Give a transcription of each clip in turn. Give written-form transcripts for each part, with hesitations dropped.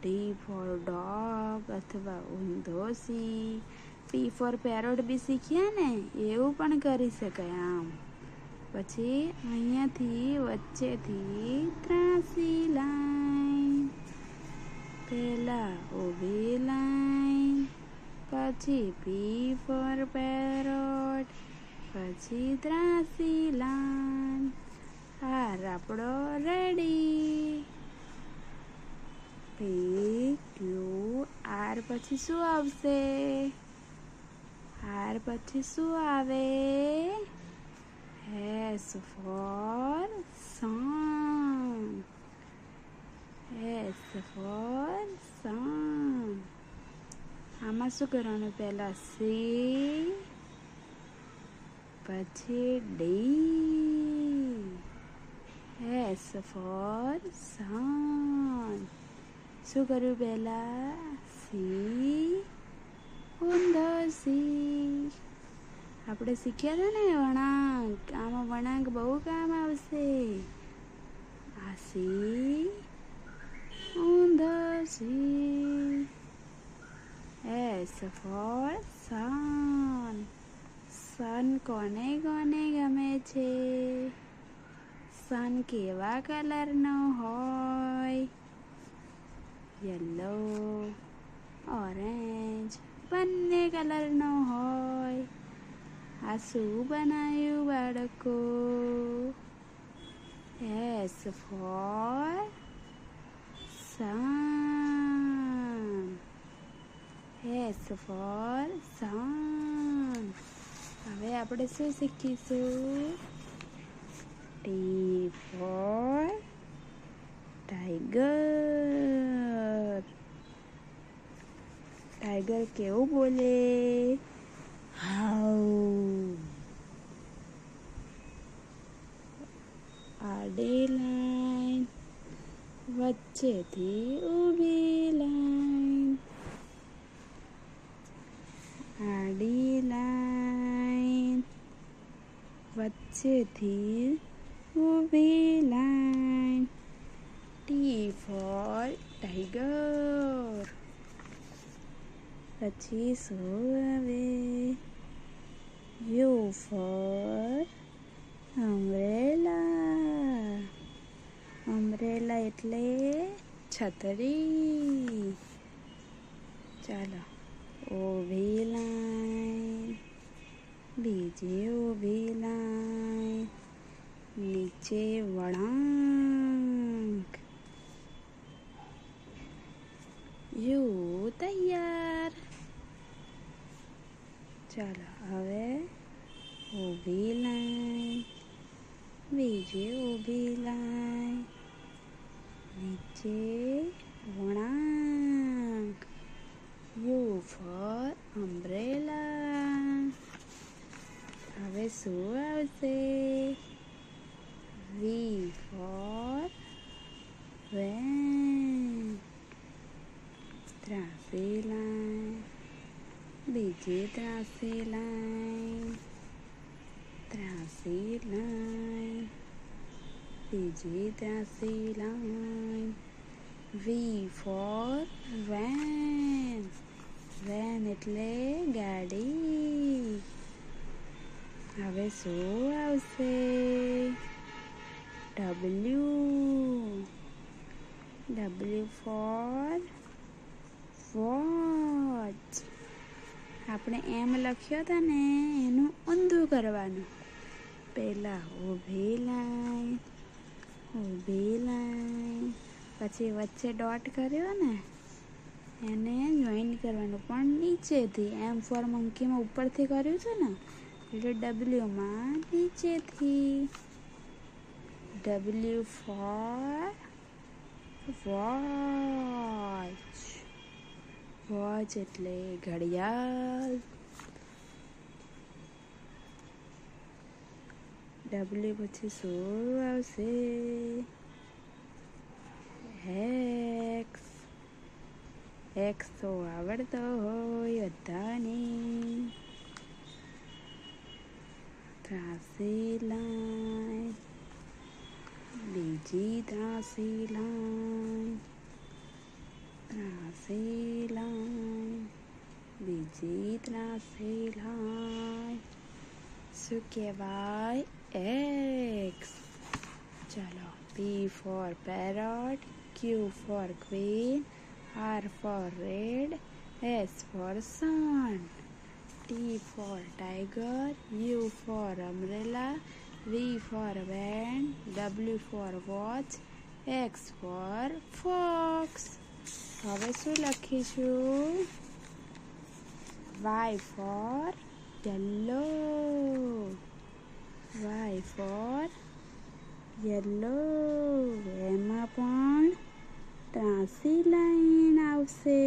D four dog અથવા ઊંધો C. P four parrot બી શીખ્યા ને, એવું પણ કરી શકાય આમ. પછી અહીંયાથી વચ્ચેથી ત્રાસી લાઈન, પહેલા ઊભી લાઈન, પછી પી ફોર પેરોટ, પછી ત્રાસી લાઈન. હાર આપણો રેડી. પી ક્યુ આર પછી શું આવશે? આર પછી શું આવે? એસ ફોર સન. એસ ફોર સન. આમાં શું કરવાનું? પહેલા સી, પછી ડી. એસ ફોર સન. શું કર્યું? પહેલા સી, ઊંધો સી. આપણે શીખ્યા હતા ને વળાંક. આમાં વળાંક બહુ કામ આવશે. આ સી, ઊંધો સી. એસ ફોર સન. સન કોને કોને ગમે છે? સન કેવા કલરનો હોય? યલો, ઓરેન્જ બંને કલરનો હોય. આ શું બનાવ્યું બાળકો? એસ ફોર સન. એસ ફોર સન. હવે આપણે શું શીખીશું? T four tiger. ટાઈગર કેવું બોલે? હાઉ. આડી લાઈન, વચ્ચેથી ઊભી લાઈન. આડી લાઈન, વચ્ચેથી ઊભી લાઈન. T four tiger. પછી શું આવે? You for umbrella. અમ્બ્રેલા એટલે છતરી. ચાલો, ઊભી લાઈન, બીજી ઊભી લાઈન, નીચે વળાંક. યુ તૈયાર. ચાલો હવે ઊભી લાઈન, બીજી ઊભી લાઈન, નીચે વળાંક. U for umbrella. હવે શું આવશે? V for van. ત્રાસી લાઈન, બીજી ત્રાસી લાઈન, ત્રાસી લાઈન, બીજી ત્રાસી line. V for van. Van એટલે ગાડી. હવે શું આવશે? ડબલ્યુ. W for watch. આપણે એમ લખ્યો હતા ને, એનું ઊંધું કરવાનું. પહેલા ઊભી લાઈન, ઊભી લાઈન, પછી વચ્ચે ડોટ કર્યો ને, એને જોઈન કરવાનું, પણ નીચેથી. એમ ફોર મંકીમાં ઉપરથી કર્યું છે ને, એટલે ડબલ્યુમાં નીચેથી. W for watch. વોચ એટલે ઘડિયાળ. ડબલ્યુ પછી શું આવશે? એક્સ. એક્સ તો આવડતો હોય બધાને. ત્રાસી લાઈન, બીજી ત્રાસી લાઈન, ત્રાસી લાઈન, બીજી ત્રાસી લાઈન. શું કહેવાય? એક્સ. ચલો, P for parrot, Q for queen, R for red, S for sun. T for tiger, U for umbrella, V for van, W for watch, X for fox. હવે શું લખીશું? Y for yellow. Y for yellow. એમાં પણ ત્રાસી line આવશે.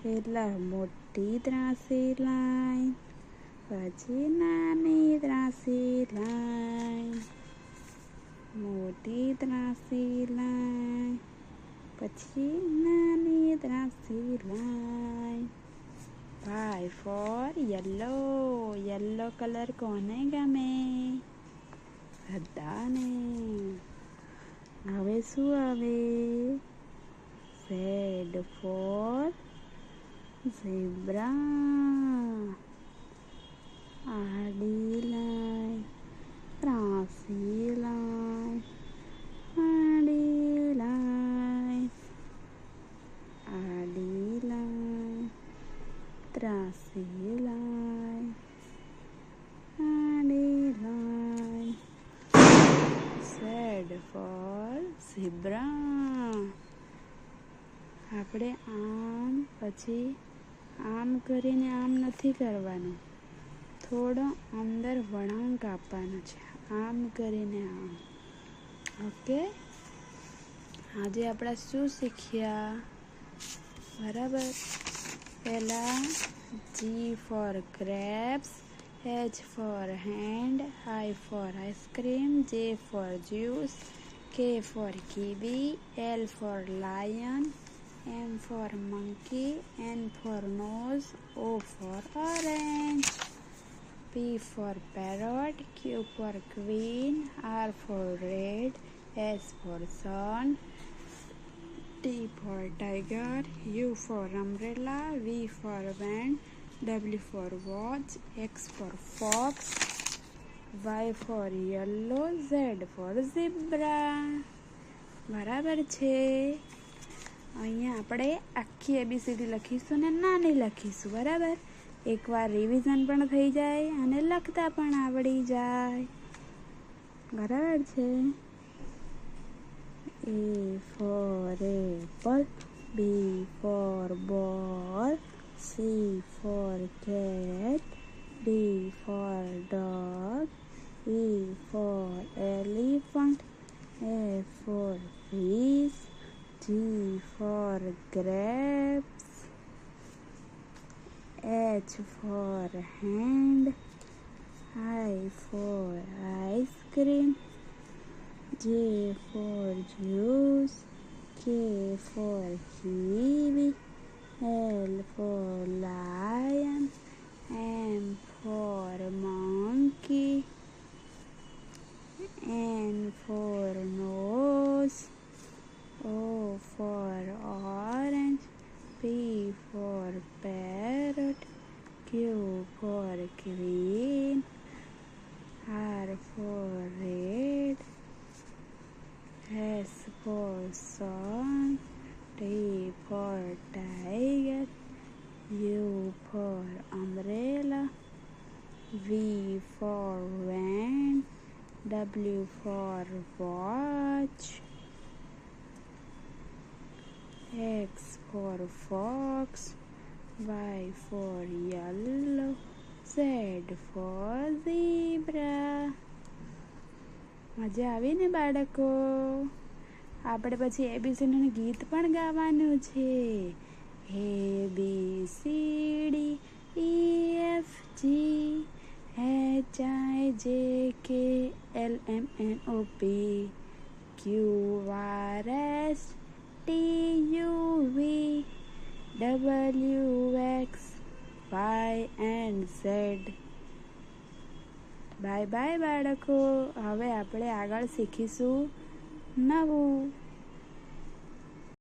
પહેલા મોટી ત્રાસી લાઈન, પછી નાની ત્રાસી લાઈન. મોટી ત્રાસી લાઈન, પછી નાની ત્રાસી line. Y for yellow. Yellow colour કોને ગમે? બધાને. હવે શું આવે? Z for zebra. આડી લાઈન, ત્રાસી લાઈન, આડી લાઈન, આડી લાઈન, ત્રાસી લાઈન, આડી લાઈન. Z for zebra. આપણે આમ પછી આમ કરીને આમ નથી કરવાનું, થોડો અંદર વળાંક આપવાનો છે. આમ કરીને આમ. ઓકે, આજે આપણે શું શીખ્યા? બરાબર. પહેલાં G for grapes, H for hand, I for ice cream, J for juice, K for kiwi, L for lion, M for monkey, N for nose, O for orange. P for parrot, Q for queen, R for red, S for sun, T for tiger, U for umbrella, V for van, W for watch, X for fox, Y for yellow, Z for zebra. બરાબર છે. અહીંયા આપણે આખી ABCD લખીશું ને નાની લખીશું. બરાબર. એકવાર રિવિઝન પણ થઈ જાય અને લખતા પણ આવડી જાય. બરાબર છે. A for apple, B for ball, C for cat, D for dog, E for elephant, F for fish, G for grapes, H for hand, I for ice cream, J for juice, K for kiwi, L for lion, M for monkey, N for nose, O for orange, P for parrot, Q for queen, R for red, S for sun, T for tiger, U for umbrella, V for van, W for watch, X for fox, Y for yellow, Z for zebra. મજા આવી ને બાળકો? આપણે પછી ABCD ગીત પણ ગાવાનું છે. ABCDEFG HIJKLMNOP QRSTUVWXYZ. Bye bye બાળકો. હવે આપણે આગળ શીખીશું નવું.